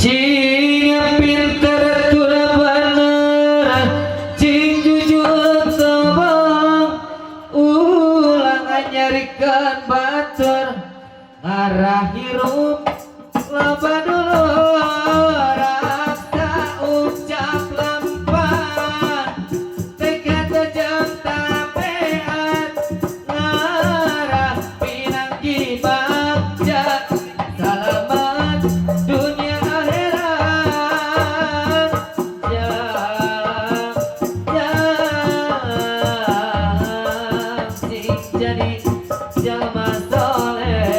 Cing pinter tur bener, cing jujur tebang, ulang nyarikan batur, ngarah hirup loba dulu, rasa ucap lempan, teka tajam tapean, ngarah pinangki bagja, selamat dunia akhirat, sing jadi jalma soleh.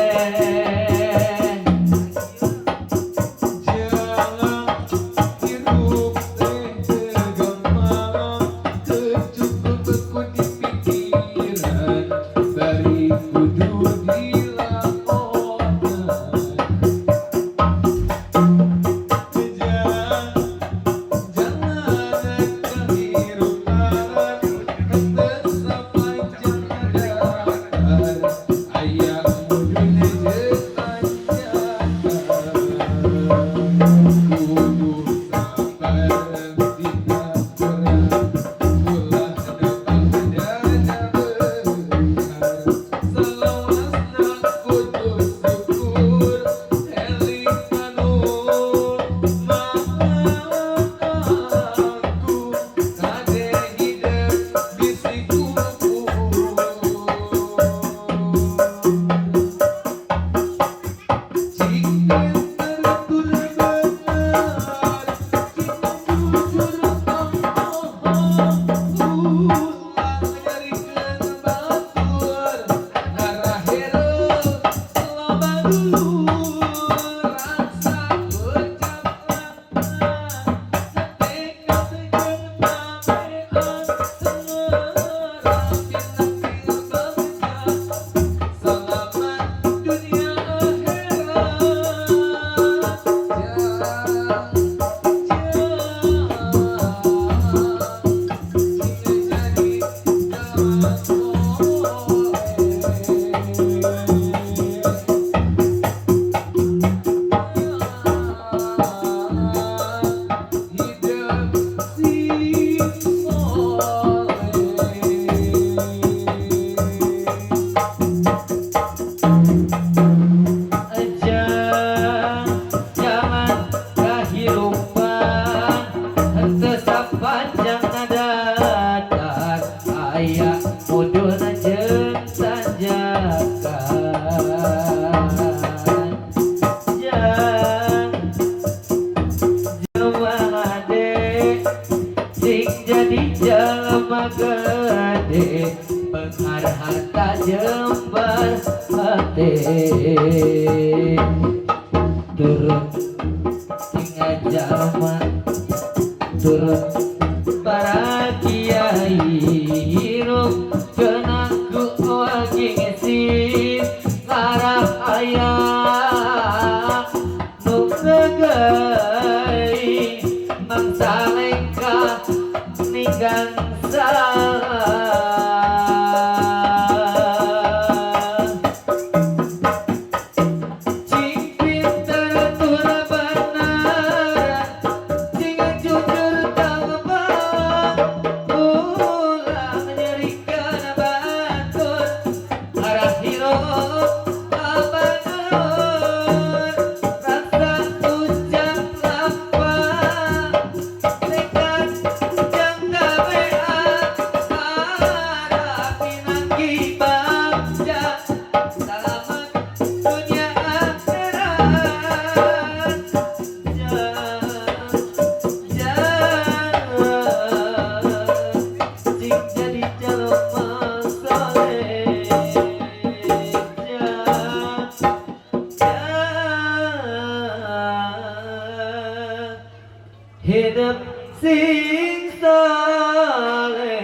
Gede pengar harta jembar hati turun tinggal jalma turun para kiai hirup kenaku wagi ngesin arah ayah nu gegai mangsa lengkap ninggang hidup sing saleh.